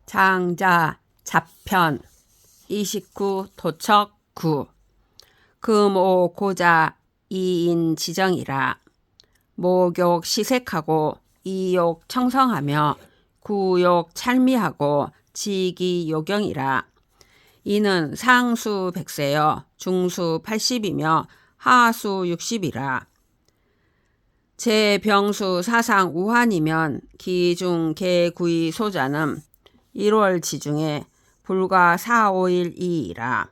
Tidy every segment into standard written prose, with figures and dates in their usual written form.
장자 잡편 29 도척 9 금오 고자 이인 지정이라. 목욕 시색하고 이욕 청성하며 구욕 찰미하고 지기 요경이라. 이는 상수 100세여 중수 80이며 하수 60이라. 제병수 사상 우한이면 기중 개구이 소자는 1월 지중에 불과 4, 5일 이이라.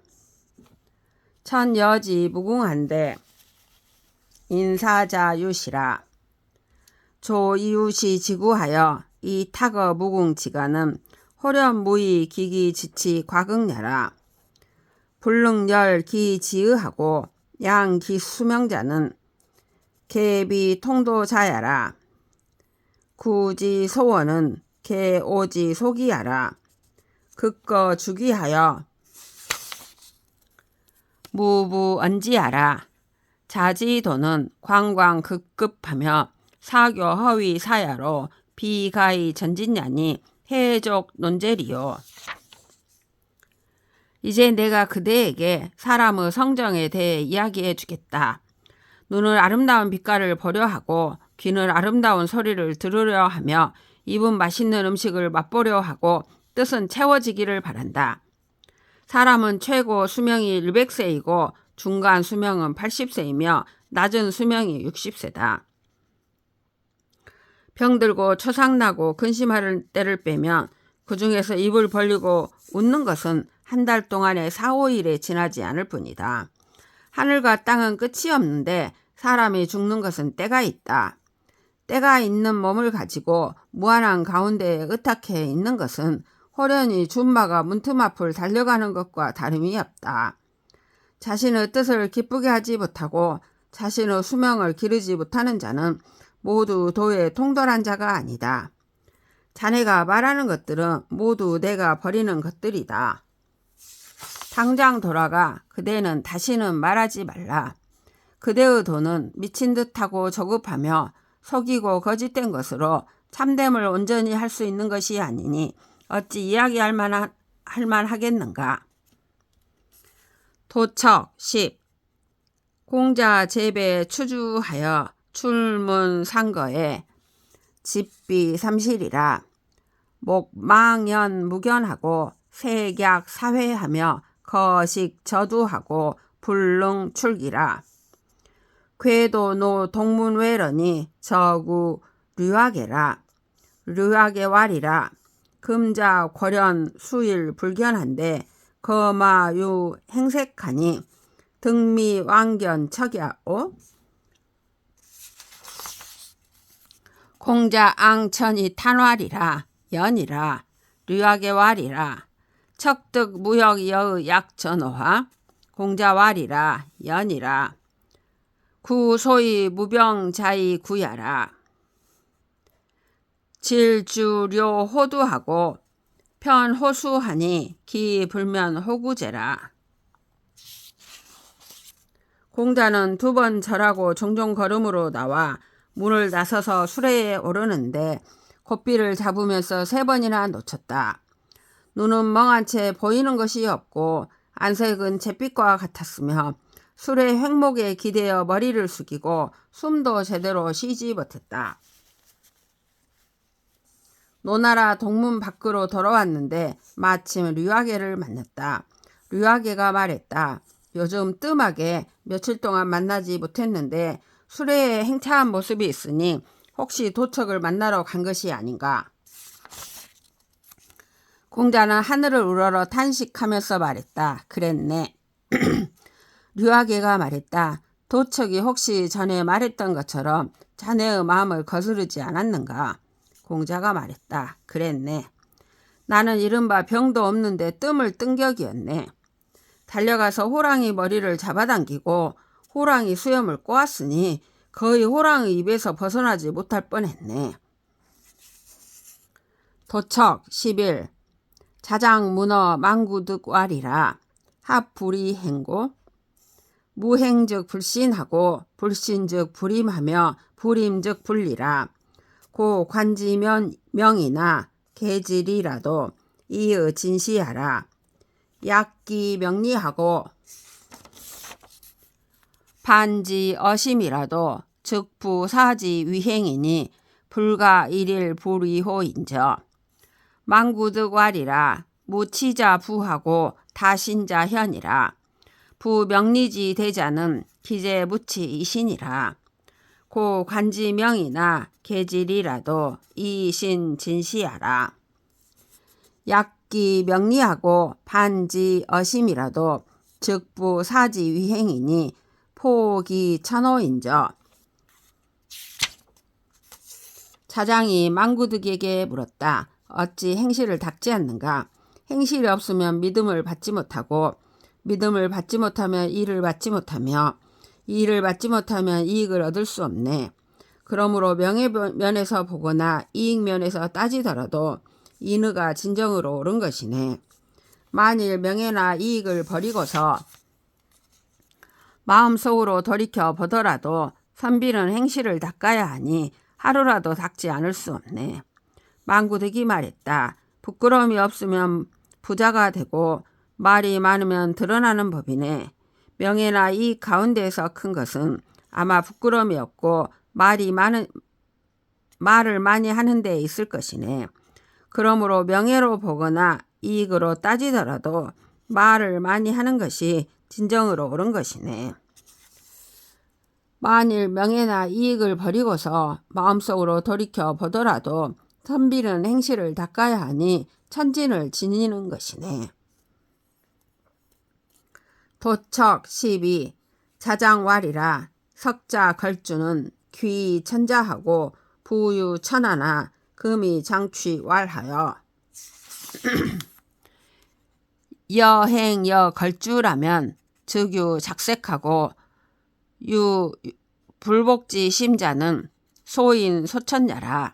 천여지 무궁한데 인사자 유시라. 조이웃이 지구하여 이 타거 무궁지가는 호련무이 기기지치 과극냐라. 불능열 기지의하고 양기수명자는 개비 통도자야라. 구지소원은 개오지 소기야라. 극거 주기하여 무부언지야라. 자지도는 광광극급하며 사교 허위 사야로 비가이 전진냐니 해족 논제리요. 이제 내가 그대에게 사람의 성정에 대해 이야기해 주겠다. 눈을 아름다운 빛깔을 보려 하고 귀는 아름다운 소리를 들으려 하며 입은 맛있는 음식을 맛보려 하고 뜻은 채워지기를 바란다. 사람은 최고 수명이 100세이고 중간 수명은 80세이며 낮은 수명이 60세다. 병들고 초상나고 근심할 때를 빼면 그 중에서 입을 벌리고 웃는 것은 한 달 동안의 4, 5일에 지나지 않을 뿐이다. 하늘과 땅은 끝이 없는데 사람이 죽는 것은 때가 있다. 때가 있는 몸을 가지고 무한한 가운데에 의탁해 있는 것은 호련히 줌마가 문틈 앞을 달려가는 것과 다름이 없다. 자신의 뜻을 기쁘게 하지 못하고 자신의 수명을 기르지 못하는 자는 모두 도에 통돌한 자가 아니다. 자네가 말하는 것들은 모두 내가 버리는 것들이다. 당장 돌아가. 그대는 다시는 말하지 말라. 그대의 도는 미친 듯하고 저급하며 속이고 거짓된 것으로 참됨을 온전히 할 수 있는 것이 아니니 어찌 이야기할 만하겠는가. 도척 10 공자 제배 추주하여 출문 상거에 집비 삼실이라. 목망연 무견하고 세객 사회하며 거식 저두하고 불능 출기라. 궤도노 동문외러니 저구 류하게라. 류하게 와리라. 금자 권련 수일 불견한데 거마유 행색하니 등미 왕견 척야오. 공자 앙천이 탄활이라. 연이라. 류하게 와리라. 척득 무역 여의 약전호화. 공자 와리라. 연이라. 구소이 무병자이 구야라. 질주료 호두하고 편호수하니 기불면 호구제라. 공자는 2번 절하고 종종 걸음으로 나와 문을 나서서 수레에 오르는데 고삐를 잡으면서 3번이나 놓쳤다. 눈은 멍한 채 보이는 것이 없고 안색은 잿빛과 같았으며 수레 횡목에 기대어 머리를 숙이고 숨도 제대로 쉬지 못했다. 노나라 동문 밖으로 돌아왔는데 마침 류하게를 만났다. 류하게가 말했다. 요즘 뜸하게 며칠 동안 만나지 못했는데 수레에 행차한 모습이 있으니 혹시 도척을 만나러 간 것이 아닌가. 공자는 하늘을 우러러 탄식하면서 말했다. 그랬네. 류하게가 말했다. 도척이 혹시 전에 말했던 것처럼 자네의 마음을 거스르지 않았는가? 공자가 말했다. 그랬네. 나는 이른바 병도 없는데 뜸을 뜬 격이었네. 달려가서 호랑이 머리를 잡아당기고 호랑이 수염을 꼬았으니 거의 호랑이 입에서 벗어나지 못할 뻔했네. 도척 11 자장문어 망구득와리라. 합불이 행고 무행즉 불신하고 불신즉 불임하며 불임즉 불리라. 고 관지면 명이나 계질이라도 이의 진시하라. 약기 명리하고 반지 어심이라도 즉부 사지 위행이니 불가 일일 불위호인저. 망구득왈이라 무치자 부하고 다신자 현이라. 부명리지 대자는 기재 무치 이신이라. 고 관지명이나 계질이라도 이신 진시하라. 약기 명리하고 반지 어심이라도 즉부 사지 위행이니 포기 천호인저. 차장이 망구득에게 물었다. 어찌 행실을 닦지 않는가? 행실이 없으면 믿음을 받지 못하고 믿음을 받지 못하면 이를 받지 못하며 이를 받지 못하면 이익을 얻을 수 없네. 그러므로 명예면에서 보거나 이익면에서 따지더라도 인의가 진정으로 옳은 것이네. 만일 명예나 이익을 버리고서 마음속으로 돌이켜 보더라도 선비는 행실을 닦아야 하니 하루라도 닦지 않을 수 없네. 망구득이 말했다. 부끄러움이 없으면 부자가 되고 말이 많으면 드러나는 법이네. 명예나 이익 가운데에서 큰 것은 아마 부끄러움이 없고 말을 많이 하는 데 있을 것이네. 그러므로 명예로 보거나 이익으로 따지더라도 말을 많이 하는 것이 진정으로 옳은 것이네. 만일 명예나 이익을 버리고서 마음속으로 돌이켜 보더라도 선비는 행실을 닦아야 하니 천진을 지니는 것이네. 도척 12 자장왈이라. 석자 걸주는 귀 천자하고 부유 천하나 금이 장취왈하여. 여행 걸주라면 즉유 작색하고 유 불복지 심자는 소인 소천야라.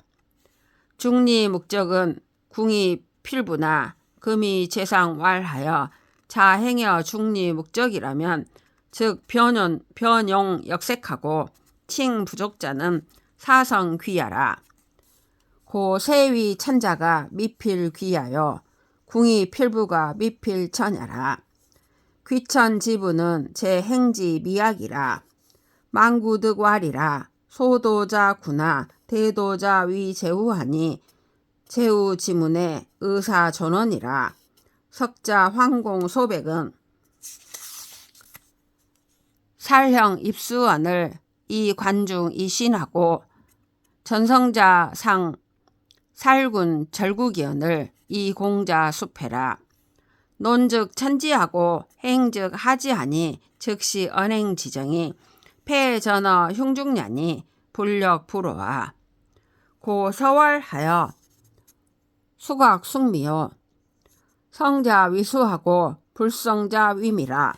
중리 목적은 궁이 필부나 금이 재상왈하여 자행여 중리 목적이라면 즉 변용 역색하고 칭 부족자는 사성 귀하라. 고 세위 천자가 미필 귀하여 궁이 필부가 미필 천야라. 귀천 지부는 제 행지 미약이라. 망구득왈이라. 소도자 구나 대도자 위 제후하니 제후 지문의 의사 전원이라. 석자 황공 소백은 살형 입수원을 이 관중 이신하고 전성자 상 살군 절구기원을 이 공자 수패라. 논즉 천지하고 행즉 하지하니 즉시 언행지정이 폐전어 흉중냐니 불력 불호와. 고 서월하여 수각 숙미요 성자 위수하고 불성자 위미라.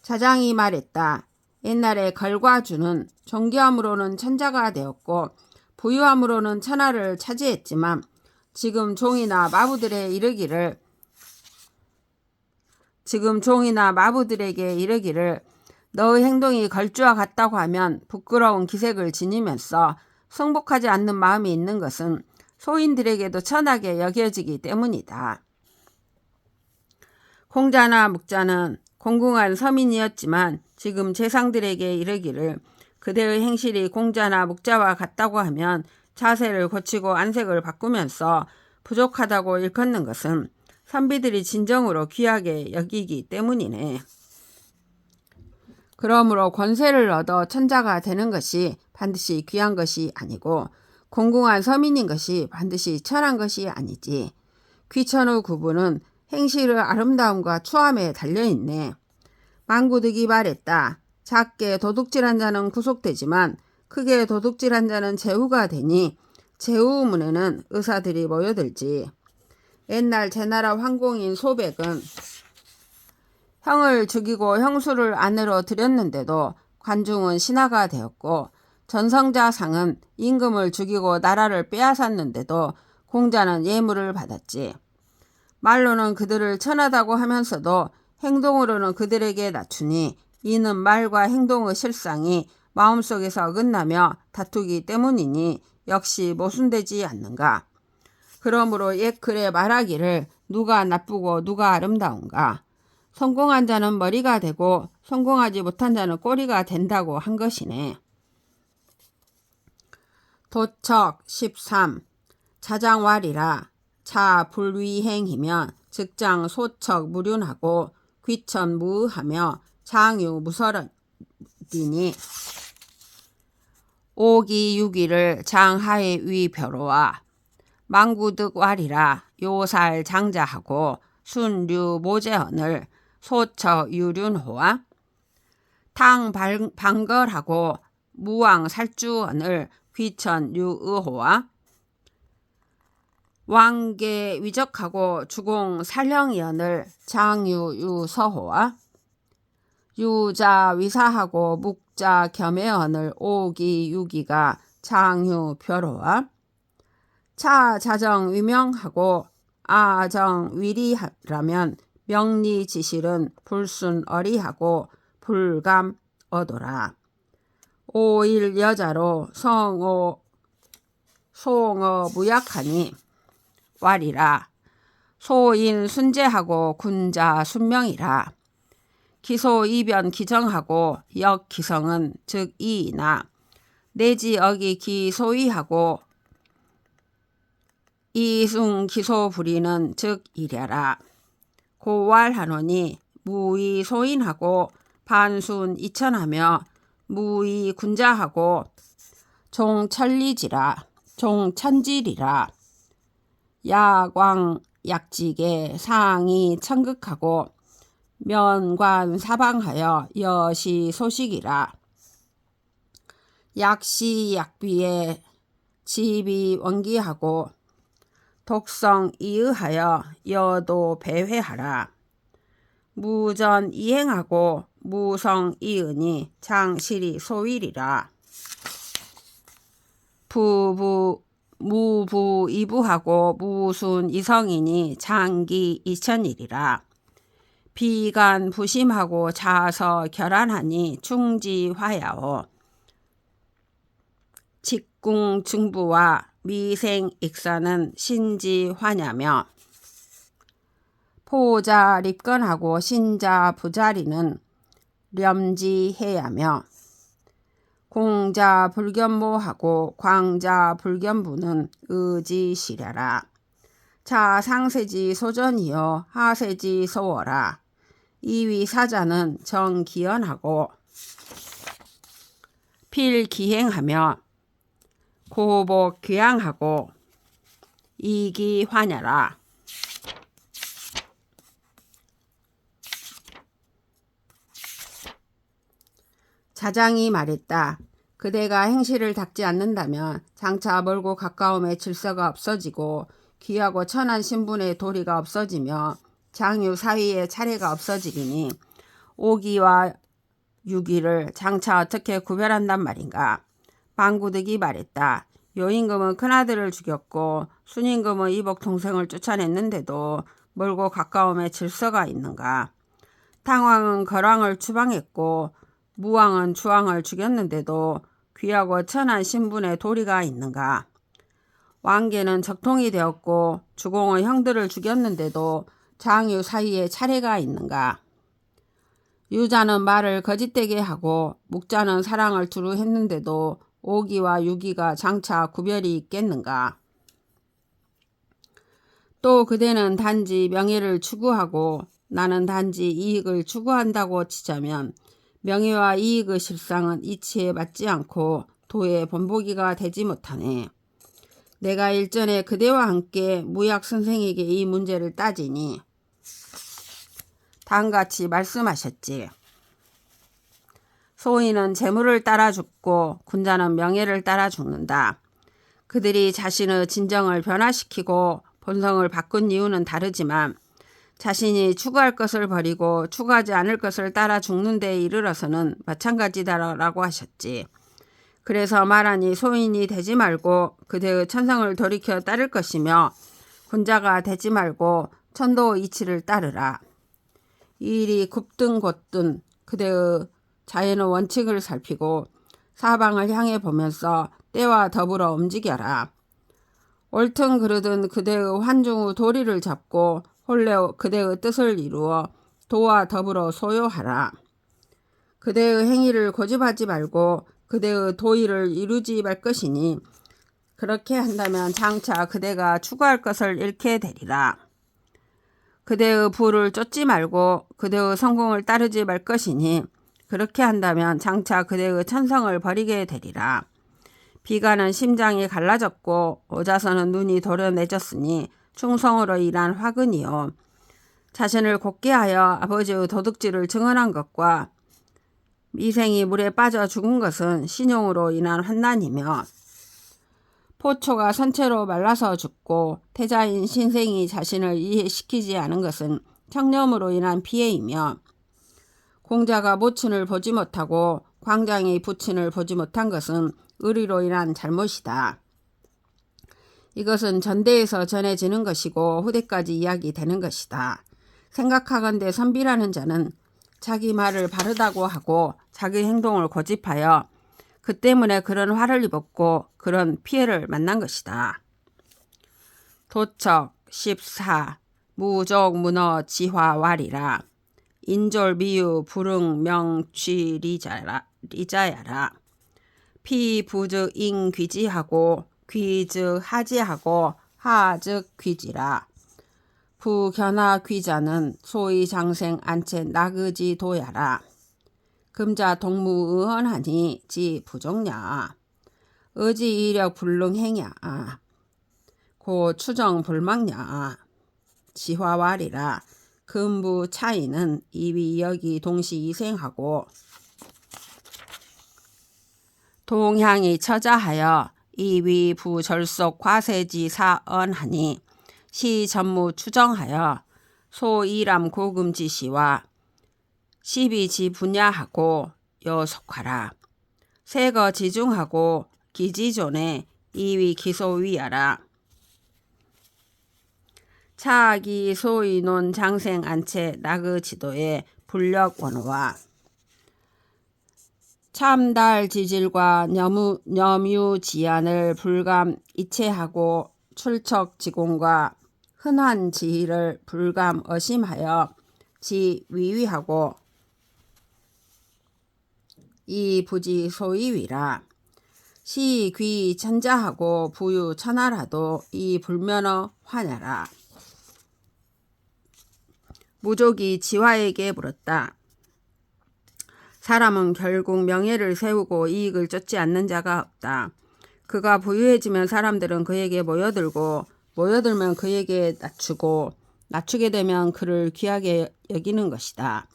자장이 말했다. 옛날에 걸과주는 존귀함으로는 천자가 되었고 부유함으로는 천하를 차지했지만 지금 종이나 마부들에게 이르기를 너의 행동이 걸주와 같다고 하면 부끄러운 기색을 지니면서 승복하지 않는 마음이 있는 것은 소인들에게도 천하게 여겨지기 때문이다. 공자나 묵자는 공궁한 서민이었지만 지금 재상들에게 이르기를 그대의 행실이 공자나 묵자와 같다고 하면 자세를 고치고 안색을 바꾸면서 부족하다고 일컫는 것은 선비들이 진정으로 귀하게 여기기 때문이네. 그러므로 권세를 얻어 천자가 되는 것이 반드시 귀한 것이 아니고 공궁한 서민인 것이 반드시 천한 것이 아니지. 귀천의 구분은 행실의 아름다움과 추함에 달려있네. 망구득이 말했다. 작게 도둑질한 자는 구속되지만 크게 도둑질한 자는 제후가 되니 제후문에는 의사들이 모여들지. 옛날 제나라 황공인 소백은 형을 죽이고 형수를 아내로 들였는데도 관중은 신하가 되었고 전성자상은 임금을 죽이고 나라를 빼앗았는데도 공자는 예물을 받았지. 말로는 그들을 천하다고 하면서도 행동으로는 그들에게 낮추니 이는 말과 행동의 실상이 마음속에서 어긋나며 다투기 때문이니 역시 모순되지 않는가? 그러므로 옛글에 말하기를 누가 나쁘고 누가 아름다운가? 성공한 자는 머리가 되고 성공하지 못한 자는 꼬리가 된다고 한 것이네. 도척 13. 자장왈이라. 차 불위행이면 즉장 소척 무륜하고 귀천 무하며 장유 무설이니 오기유기를 장하의 위벼로와 망구득왈이라. 요살 장자하고 순류 모재언을 소처 유륜호와 탕 방걸하고 무왕 살주언을 귀천 유의호와 왕계 위적하고 주공 살령이언을 장유 유서호와 유자 위사하고 묵자 겸해언을 오기 유기가 장유 벼로와 차 자정 위명하고 아정 위리라면 명리 지실은 불순 어리하고 불감 어도라. 오일 여자로 성오 송어 무약하니 왈이라. 소인 순재하고 군자 순명이라. 기소 이변 기정하고 역 기성은 즉 이이나 내지 어기 기소이하고 이승 기소 부리는 즉 이랴라. 고왈하노니 무의 소인하고 반순 이천하며 무의 군자하고 종천리지라. 종천질이라. 야광 약직에 상이 천극하고 면관 사방하여 여시 소식이라. 약시 약비에 지비 원기하고 독성 이의하여 여도 배회하라. 무전 이행하고 무성 이의니 장실이 소일이라. 무부 이부하고 무순 이성이니 장기 이천일이라. 비간 부심하고 자서 결안하니 충지화야오. 직궁 중부와 미생 익사는 신지화냐며 포자 립건하고 신자 부자리는 렴지해야며 공자 불견모하고 광자 불견부는 의지시려라. 자 상세지 소전이요 하세지 소워라. 이위 사자는 정기연하고 필기행하며 고복 귀양하고 이기환야라. 자장이 말했다. 그대가 행실을 닦지 않는다면 장차 멀고 가까움에 질서가 없어지고 귀하고 천한 신분의 도리가 없어지며 장유 사위의 차례가 없어지리니 오기와 유기를 장차 어떻게 구별한단 말인가. 방구득이 말했다. 요임금은 큰아들을 죽였고 순임금은 이복 동생을 쫓아냈는데도 멀고 가까움에 질서가 있는가. 탕왕은 거왕을 추방했고 무왕은 주왕을 죽였는데도 귀하고 천한 신분의 도리가 있는가. 왕계는 적통이 되었고 주공의 형들을 죽였는데도 장유 사이에 차례가 있는가. 유자는 말을 거짓되게 하고 묵자는 사랑을 두루 했는데도 오기와 유기가 장차 구별이 있겠는가. 또 그대는 단지 명예를 추구하고 나는 단지 이익을 추구한다고 치자면 명예와 이익의 실상은 이치에 맞지 않고 도의 본보기가 되지 못하네. 내가 일전에 그대와 함께 무약 선생에게 이 문제를 따지니 다음같이 말씀하셨지. 소인은 재물을 따라 죽고 군자는 명예를 따라 죽는다. 그들이 자신의 진정을 변화시키고 본성을 바꾼 이유는 다르지만 자신이 추구할 것을 버리고 추구하지 않을 것을 따라 죽는 데에 이르러서는 마찬가지다라고 하셨지. 그래서 말하니 소인이 되지 말고 그대의 천성을 돌이켜 따를 것이며 군자가 되지 말고 천도 이치를 따르라. 이 일이 굽든 곧든 그대의 자연의 원칙을 살피고 사방을 향해 보면서 때와 더불어 움직여라. 옳든 그르든 그대의 환중 후 도리를 잡고 본래 그대의 뜻을 이루어 도와 더불어 소요하라. 그대의 행위를 고집하지 말고 그대의 도의를 이루지 말 것이니 그렇게 한다면 장차 그대가 추구할 것을 잃게 되리라. 그대의 부를 쫓지 말고 그대의 성공을 따르지 말 것이니 그렇게 한다면 장차 그대의 천성을 버리게 되리라. 비가는 심장이 갈라졌고 오자선은 눈이 도려내졌으니 충성으로 일한 화근이요. 자신을 곧게 하여 아버지의 도둑질을 증언한 것과 미생이 물에 빠져 죽은 것은 신용으로 인한 환난이며 포초가 선체로 말라서 죽고 태자인 신생이 자신을 이해시키지 않은 것은 청렴으로 인한 피해이며 공자가 모친을 보지 못하고 광장이 부친을 보지 못한 것은 의리로 인한 잘못이다. 이것은 전대에서 전해지는 것이고 후대까지 이야기되는 것이다. 생각하건대 선비라는 자는 자기 말을 바르다고 하고 자기 행동을 고집하여 그 때문에 그런 화를 입었고 그런 피해를 만난 것이다. 도척 14 무족 문어 지화왈이라 인졸 미유 불응 명취 리자야라 피부즉 인귀지하고 귀즉 하지하고 하즉 귀지라 부견하 귀자는 소위 장생 안채 나그지 도야라 금자 동무의헌하니 지 부족냐 의지 이력 불능행야 고 추정 불망냐 지화왈이라 금부 차이는 이위 여기 동시 이생하고 동향이 처자하여 이위 부절속 과세지 사언하니 시 전무 추정하여 소이람 고금지시와 시비지 분야하고 요속하라. 세거 지중하고 기지존에 이위 기소위하라. 차기 소이논 장생 안채 나그 지도에 불력 원호와 참달 지질과 염유 지안을 불감 이체하고 출척 지공과 흔한 지희를 불감 어심하여 지 위위하고 이 부지 소이위라. 시 귀 천자하고 부유 천하라도 이 불면허 화냐라. 무족이 지화에게 물었다. 사람은 결국 명예를 세우고 이익을 쫓지 않는 자가 없다. 그가 부유해지면 사람들은 그에게 모여들면 그에게 낮추게 되면 그를 귀하게 여기는 것이다.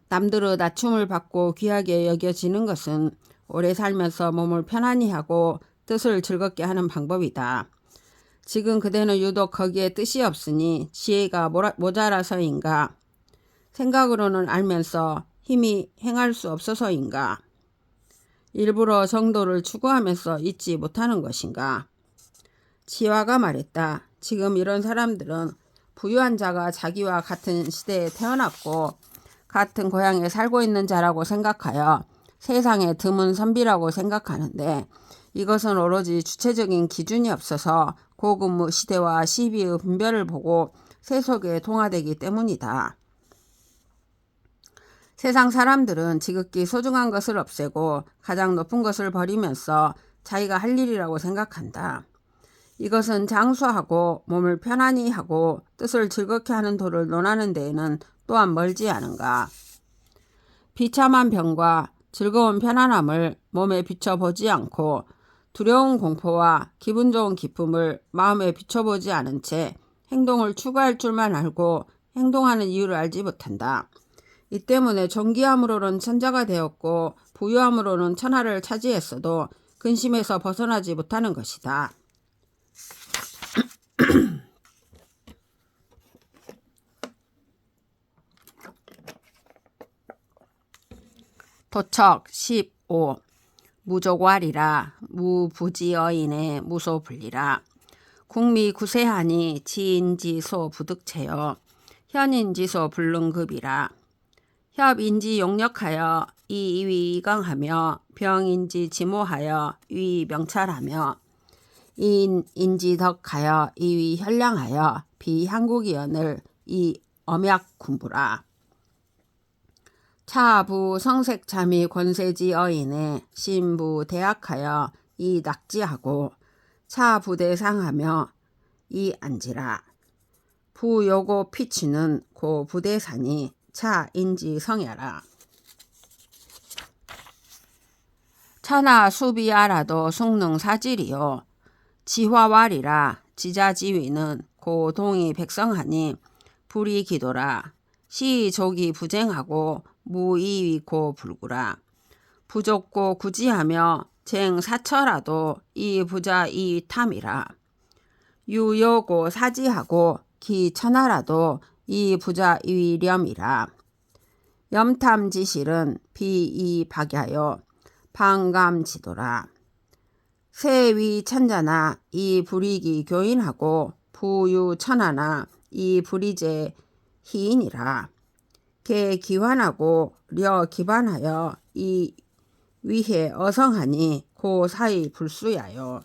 남들의 낮춤을 받고 귀하게 여겨지는 것은 오래 살면서 몸을 편안히 하고 뜻을 즐겁게 하는 방법이다. 지금 그대는 유독 거기에 뜻이 없으니 지혜가 모자라서인가? 생각으로는 알면서 힘이 행할 수 없어서인가? 일부러 정도를 추구하면서 잊지 못하는 것인가? 지화가 말했다. 지금 이런 사람들은 부유한 자가 자기와 같은 시대에 태어났고 같은 고향에 살고 있는 자라고 생각하여 세상에 드문 선비라고 생각하는데 이것은 오로지 주체적인 기준이 없어서 고근무 시대와 시비의 분별을 보고 세속에 동화되기 때문이다. 세상 사람들은 지극히 소중한 것을 없애고 가장 높은 것을 버리면서 자기가 할 일이라고 생각한다. 이것은 장수하고 몸을 편안히 하고 뜻을 즐겁게 하는 도를 논하는 데에는 또한 멀지 않은가. 비참한 병과 즐거운 편안함을 몸에 비춰보지 않고 두려운 공포와 기분 좋은 기쁨을 마음에 비춰보지 않은 채 행동을 추구할 줄만 알고 행동하는 이유를 알지 못한다. 이 때문에 존귀함으로는 천자가 되었고 부유함으로는 천하를 차지했어도 근심에서 벗어나지 못하는 것이다. 도척 15 무족왈이라 무부지어인의 무소불리라. 국미 구세하니 지인지소 부득체여 현인지소 불능급이라. 협인지 용력하여 이위강하며 병인지 지모하여 위명찰하며 인지덕하여 이위현량하여 비한국이언을 이 엄약군부라. 차부 성색참이 권세지 어인에 신부 대학하여 이 낙지하고 차부대상하며 이 안지라. 부요고 피치는 고 부대산이 차인지 성야라. 차나 수비아라도 숭능사질이요 지화왈이라. 지자지위는 고 동이 백성하니 불이기도라. 시족이 부쟁하고 무이위 고 불구라. 부족고 구지하며 쟁사처라도 이 부자 이 탐이라. 유요고 사지하고 기천하라도 이 부자 이위렴이라. 염탐지실은 비이박야요 방감지도라. 세위천자나 이 불이기 교인하고 부유천하나 이 불이제 희인이라. 개기환하고 려기반하여 이 위해 어성하니 고 사이 불수야요.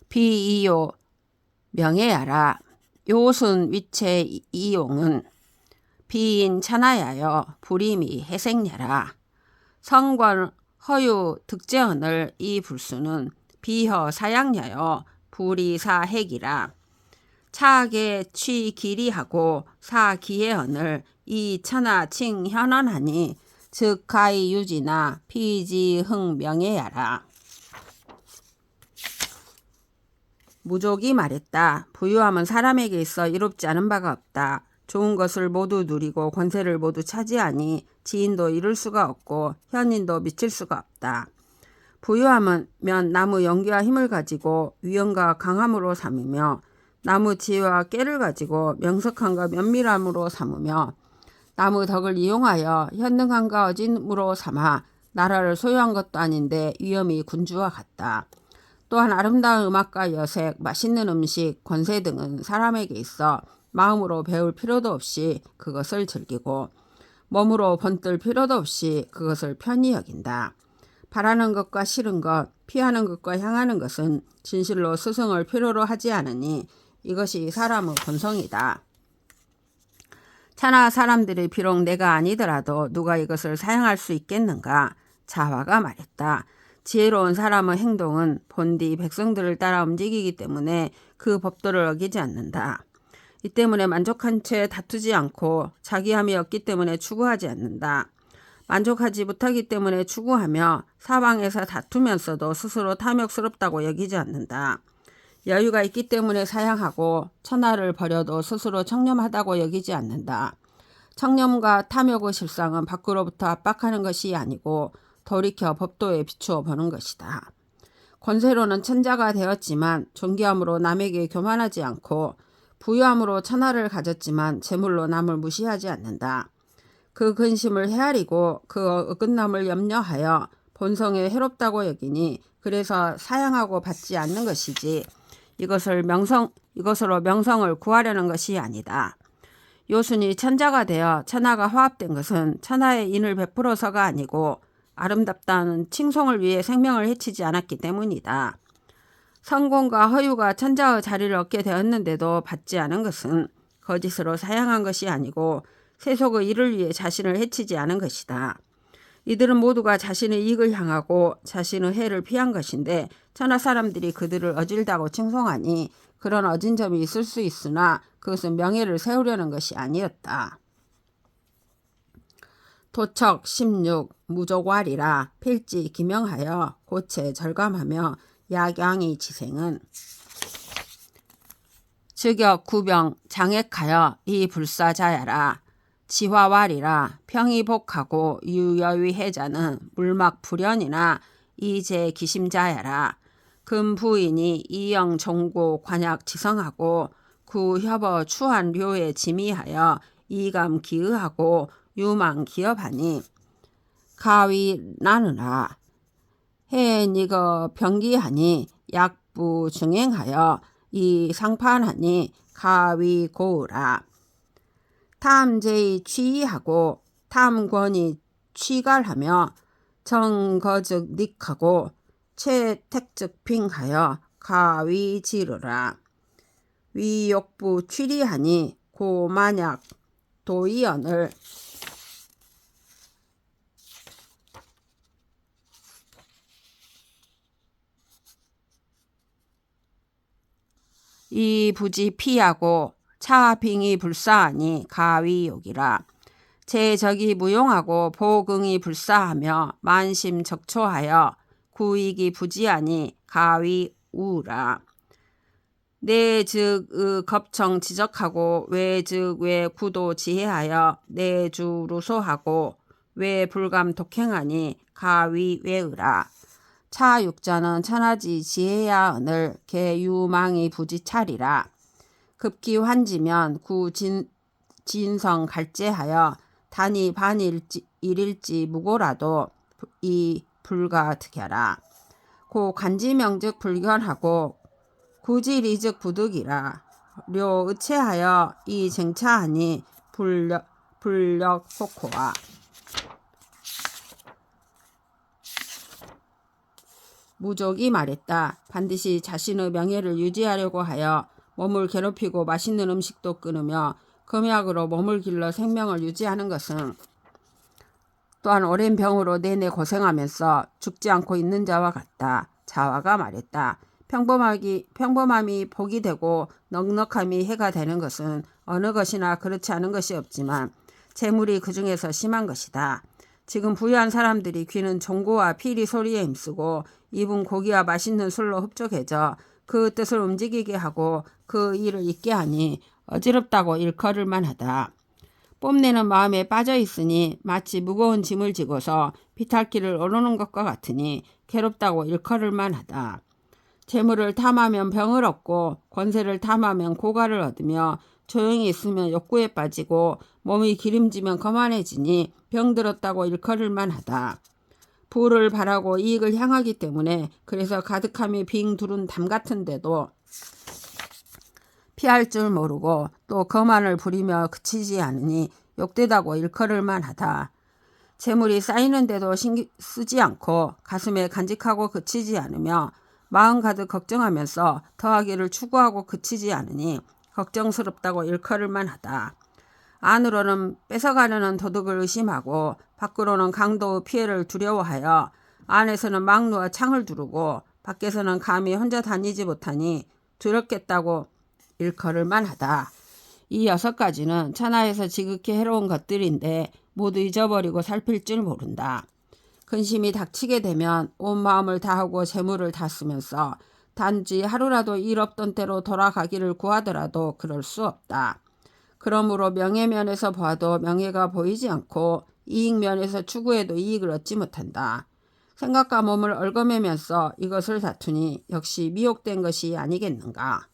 비이요 명예야라. 요순 위체 이용은 비인 천하야여 불임이 해생야라. 성권 허유 득제언을 이 불수는 비허 사양야여 불이사핵이라. 차계 취기리하고 사기해언을 이 천하 칭현언하니 즉 가히 유지나 피지흥 명예야라. 무족이 말했다. 부유함은 사람에게 있어 이롭지 않은 바가 없다. 좋은 것을 모두 누리고 권세를 모두 차지하니 지인도 이룰 수가 없고 현인도 미칠 수가 없다. 부유함은 나무 연기와 힘을 가지고 위엄과 강함으로 삼으며 나무 지혜와 깨를 가지고 명석함과 면밀함으로 삼으며 나무 덕을 이용하여 현능함과 어짐으로 삼아 나라를 소유한 것도 아닌데 위엄이 군주와 같다. 또한 아름다운 음악과 여색, 맛있는 음식, 권세 등은 사람에게 있어 마음으로 배울 필요도 없이 그것을 즐기고 몸으로 번뜰 필요도 없이 그것을 편히 여긴다. 바라는 것과 싫은 것, 피하는 것과 향하는 것은 진실로 스승을 필요로 하지 않으니 이것이 사람의 본성이다. 차나 사람들이 비록 내가 아니더라도 누가 이것을 사용할 수 있겠는가? 자화가 말했다. 지혜로운 사람의 행동은 본디 백성들을 따라 움직이기 때문에 그 법도를 어기지 않는다. 이 때문에 만족한 채 다투지 않고 자기함이 없기 때문에 추구하지 않는다. 만족하지 못하기 때문에 추구하며 사방에서 다투면서도 스스로 탐욕스럽다고 여기지 않는다. 여유가 있기 때문에 사양하고 천하를 버려도 스스로 청렴하다고 여기지 않는다. 청렴과 탐욕의 실상은 밖으로부터 압박하는 것이 아니고 돌이켜 법도에 비추어 보는 것이다. 권세로는 천자가 되었지만 존귀함으로 남에게 교만하지 않고 부유함으로 천하를 가졌지만 재물로 남을 무시하지 않는다. 그 근심을 헤아리고 그 어긋남을 염려하여 본성에 해롭다고 여기니 그래서 사양하고 받지 않는 것이지 이것으로 명성을 구하려는 것이 아니다. 요순이 천자가 되어 천하가 화합된 것은 천하의 인을 베풀어서가 아니고 아름답다는 칭송을 위해 생명을 해치지 않았기 때문이다. 성공과 허유가 천자의 자리를 얻게 되었는데도 받지 않은 것은 거짓으로 사양한 것이 아니고 세속의 일을 위해 자신을 해치지 않은 것이다. 이들은 모두가 자신의 이익을 향하고 자신의 해를 피한 것인데 천하 사람들이 그들을 어질다고 칭송하니 그런 어진 점이 있을 수 있으나 그것은 명예를 세우려는 것이 아니었다. 도척 16 무족왈이라 필지 기명하여 고체 절감하며 야경이 지생은 즉역 구병 장액하여 이 불사자야라. 지화왈이라 평이복하고 유여위해자는 물막 불연이나 이제 기심자야라. 금부인이 이영 종고 관약 지성하고 구협어 추한 료에 지미하여 이감 기의하고 유망 기업하니 가위 나누라. 해니거 병기하니 약부 중행하여 이 상판하니 가위 고우라. 탐제의 취하고 탐권이 취갈하며 정거즉 닉하고 채택즉 빙하여 가위지르라. 위욕부 취리하니 고만약 도의언을 이 부지 피하고 차빙이 불사하니 가위욕이라. 제적이 무용하고 보긍이 불사하며 만심적초하여 구익이 부지하니 가위우라. 내즉 겁청 지적하고 외즉 외 구도 지혜하여 내주루소하고 외 불감 독행하니 가위외으라. 차육자는 천하지 지혜야 언을 개유망이 부지차리라. 급기 환지면 진성 갈제하여 단이 일일지 무고라도 이 불가득여라. 고 간지명즉 불견하고 구지리즉 부득이라. 료의체하여 이 쟁차하니 불력 속호와. 무족이 말했다. 반드시 자신의 명예를 유지하려고 하여 몸을 괴롭히고 맛있는 음식도 끊으며 금약으로 몸을 길러 생명을 유지하는 것은 또한 오랜 병으로 내내 고생하면서 죽지 않고 있는 자와 같다. 자와가 말했다. 평범함이 복이 되고 넉넉함이 해가 되는 것은 어느 것이나 그렇지 않은 것이 없지만 재물이 그 중에서 심한 것이다. 지금 부유한 사람들이 귀는 종고와 피리 소리에 힘쓰고 입은 고기와 맛있는 술로 흡족해져 그 뜻을 움직이게 하고 그 일을 잊게 하니 어지럽다고 일컬을만 하다. 뽐내는 마음에 빠져 있으니 마치 무거운 짐을 지고서 비탈길을 오르는 것과 같으니 괴롭다고 일컬을만 하다. 재물을 탐하면 병을 얻고 권세를 탐하면 고갈을 얻으며 조용히 있으면 욕구에 빠지고 몸이 기름지면 거만해지니 병들었다고 일컬을만 하다. 부를 바라고 이익을 향하기 때문에 그래서 가득함이 빙 두른 담 같은데도 피할 줄 모르고 또 거만을 부리며 그치지 않으니 욕되다고 일컬을만 하다. 재물이 쌓이는데도 신경 쓰지 않고 가슴에 간직하고 그치지 않으며 마음 가득 걱정하면서 더하기를 추구하고 그치지 않으니 걱정스럽다고 일컬을만 하다. 안으로는 뺏어가려는 도둑을 의심하고 밖으로는 강도의 피해를 두려워하여 안에서는 막루와 창을 두르고 밖에서는 감히 혼자 다니지 못하니 두렵겠다고 일컬을만 하다. 이 6가지는 천하에서 지극히 해로운 것들인데 모두 잊어버리고 살필 줄 모른다. 근심이 닥치게 되면 온 마음을 다하고 재물을 다 쓰면서 단지 하루라도 일 없던 때로 돌아가기를 구하더라도 그럴 수 없다. 그러므로 명예면에서 봐도 명예가 보이지 않고 이익면에서 추구해도 이익을 얻지 못한다. 생각과 몸을 얽어매면서 이것을 다투니 역시 미혹된 것이 아니겠는가.